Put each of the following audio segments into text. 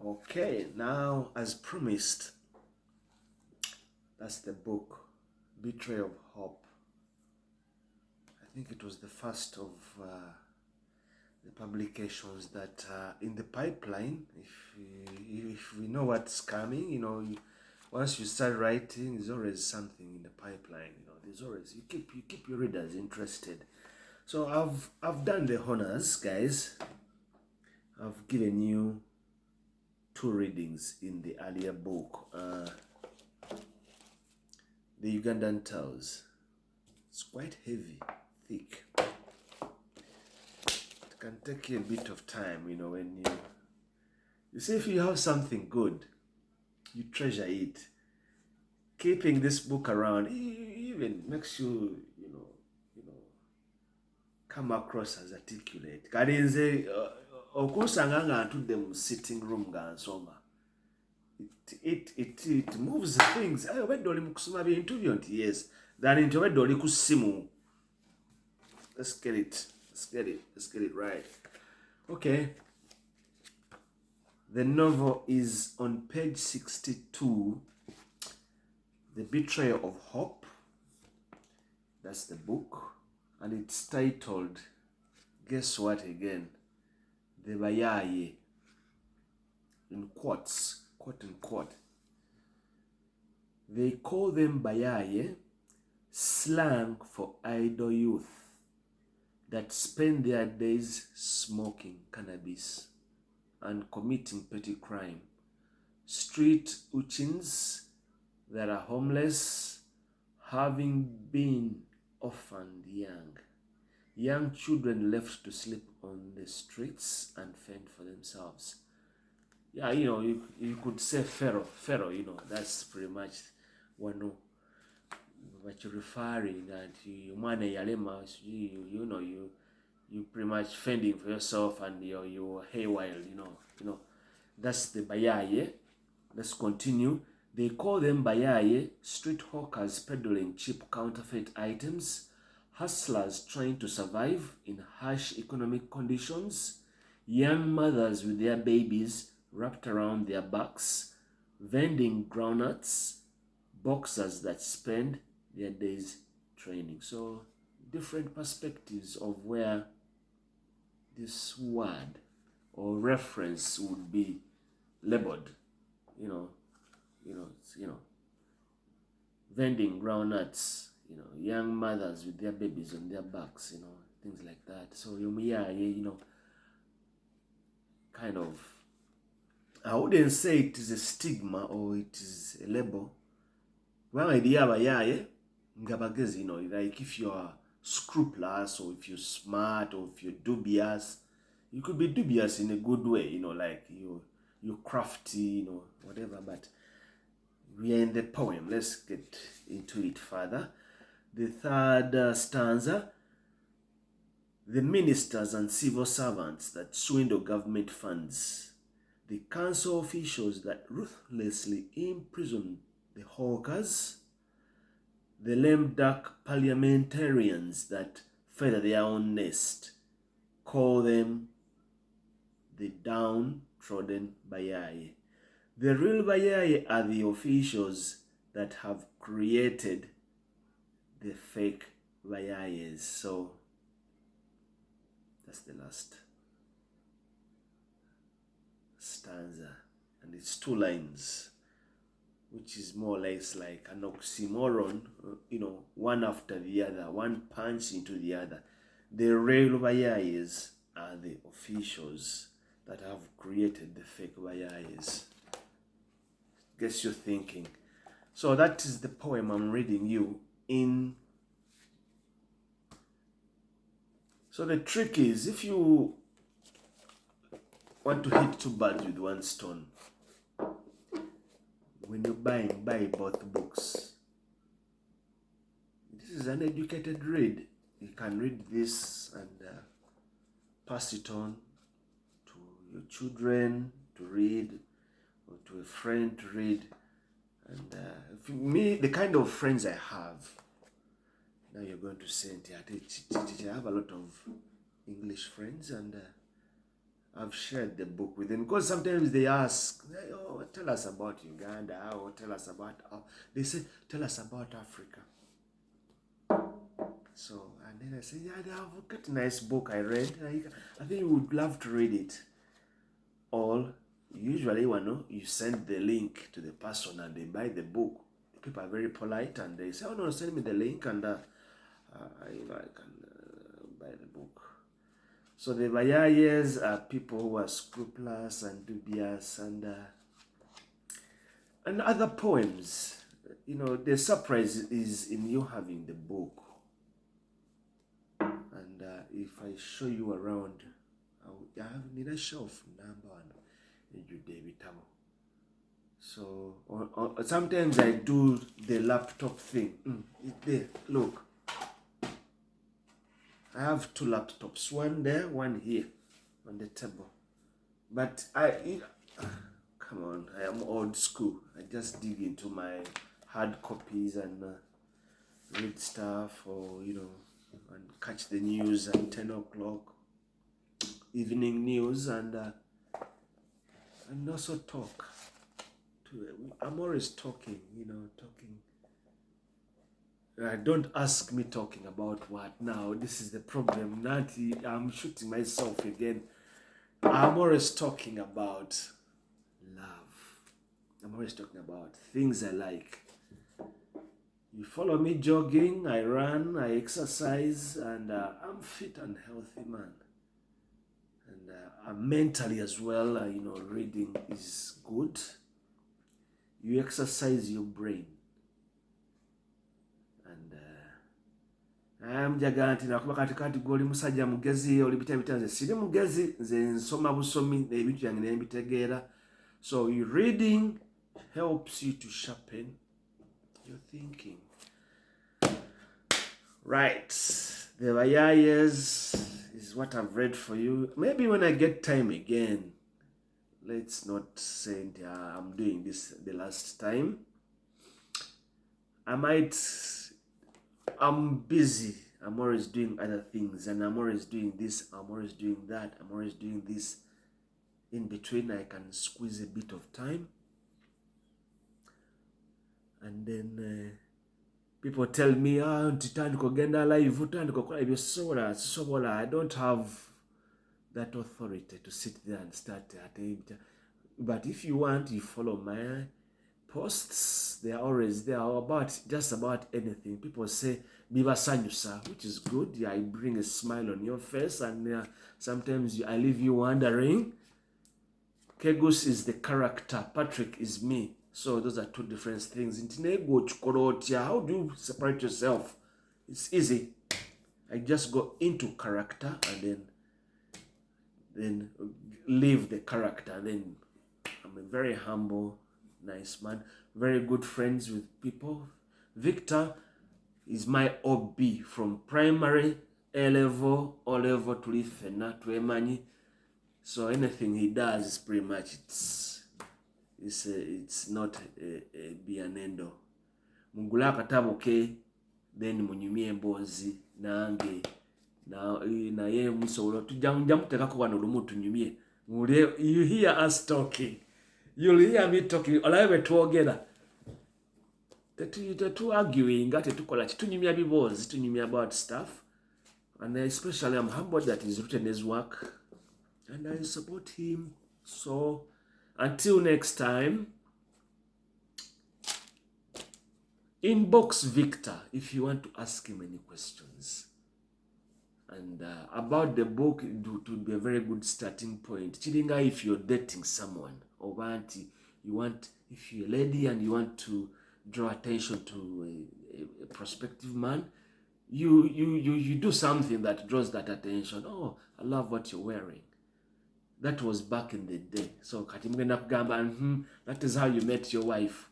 Okay, now as promised, that's the book, Betrayal of Hope. I think it was the first of the publications that are in the pipeline. If we know what's coming, once you start writing, there's always something in the pipeline. There's always you keep your readers interested. So I've done the honors, guys. I've given you 2 readings in the earlier book, the Ugandan Tales. It's quite heavy, thick. It can take you a bit of time, when you see, if you have something good, you treasure it. Keeping this book around even makes you, come across as articulate. Karinze okusanga nga ntudde mu sitting room nga nsoma. It moves things. Obedde oli mu kusoma bintu byo nti yes. Than nti obedde oli ku ssimu. Let's get it right. Okay. The novel is on page 62. The Betrayal of Hope. That's the book. And it's titled, guess what again? The Bayaye. In quotes, quote unquote. They call them Bayaye, slang for idle youth that spend their days smoking cannabis and committing petty crime. Street urchins that are homeless, having been orphaned young children left to sleep on the streets and fend for themselves. Yeah, you could say Pharaoh, that's pretty much one what you're referring, that you pretty much fending for yourself and you're haywire, that's the Bayaye. Let's continue. They call them Bayaye, street hawkers peddling cheap counterfeit items, hustlers trying to survive in harsh economic conditions, young mothers with their babies wrapped around their backs, vending groundnuts, boxers that spend their days training. So different perspectives of where this word or reference would be labeled, vending groundnuts, young mothers with their babies on their backs, things like that. So kind of, I wouldn't say it is a stigma or it is a label. Well, idea like if you are scrupulous or if you're smart or if you're dubious, you could be dubious in a good way, like you're crafty, whatever, but we are in the poem. Let's get into it further. The third stanza. The ministers and civil servants that swindle government funds, the council officials that ruthlessly imprison the hawkers, the lame duck parliamentarians that feather their own nest, call them the downtrodden Bayaye. The real Bayaye are the officials that have created the fake Bayayes. So that's the last stanza, and it's 2 lines, which is more or less like an oxymoron, one after the other, one punch into the other. The real Bayayes are the officials that have created the fake Bayayes. Gets you thinking. So that is the poem I'm reading you in. So the trick is, if you want to hit 2 birds with 1 stone, when you're buying, buy both books. This is an educated read. You can read this and pass it on to your children to read, or to a friend to read. And for me, the kind of friends I have, now you're going to say, I have a lot of English friends, and I've shared the book with them, because sometimes they ask, oh, tell us about Uganda, or tell us about, they say, tell us about Africa. So, and then I say, yeah, they have got a nice book I read. I think you would love to read it. Or usually, you send the link to the person and they buy the book. People are very polite and they say, oh no, send me the link and I can buy the book. So the Bayayes are people who are scrupulous and dubious, and other poems. The surprise is in you having the book. And if I show you around, I have a shelf number one in David Tabo. So sometimes I do the laptop thing. It's there. Look, I have 2 laptops, one there, one here on the table. But come on, I am old school. I just dig into my hard copies and read stuff, or and catch the news at 10 o'clock, evening news, and also talk. I'm always talking, talking. Don't ask me talking about what now. This is the problem. Nanti, I'm shooting myself again. I'm always talking about love. I'm always talking about things I like. You follow me jogging, I run, I exercise, and I'm fit and healthy, man. And mentally as well, reading is good. You exercise your brain. Njagala nti nakuba katikati gw'oli musajja mugezi, oli bitebita, nze siri mugezi, nze nsoma busomi, ebintu byange ne mbitegeera. So reading helps you to sharpen your thinking. Right, the Bayayes is what I've read for you. Maybe when I get time again, let's not say I'm doing this the last time. I'm busy. I'm always doing other things, and I'm always doing this, I'm always doing that, I'm always doing this. In between, I can squeeze a bit of time. And then people tell me, ntitandika ogenda live, utandika okola ebyo sisobola. I don't have that authority to sit there and start at it. But if you want, you follow my posts. They are always there about just about anything. People say biba sanyusa, which is good. Yeah, I bring a smile on your face, and sometimes I leave you wondering. Kegus is the character, Patrick is me. So those are 2 different things. How do you separate yourself? It's easy. I just go into character and then leave the character. Then I'm a very humble, nice man, very good friends with people. Victor is my OB from primary, A-level, O-level to Lifena to Emanyi. So anything he does is pretty much, it's not a be an endo. Mungula akatabo ke, then munyumie mbozi nange na ye musolo tujamuteka wano lumu tunyumie. You hear us talking. You'll hear me talking. Olawe tuogera. Tetu arguing, tetukola tunyumia bibozi, tunyumia about stuff. And especially I'm humbled that he's written his work. And I support him. So until next time, inbox Victor if you want to ask him any questions. And about the book, it would be a very good starting point. Chilinga, if you're dating someone, or if you're a lady and you want to draw attention to a prospective man, you do something that draws that attention. Oh, I love what you're wearing. That was back in the day. So katimgenda kugamba, that is how you met your wife.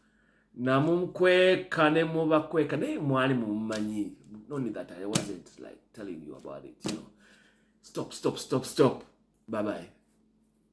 Namumkweka ne mubakweka ne mwali mumanyi. Only that I wasn't like telling you about it, Stop. Bye-bye.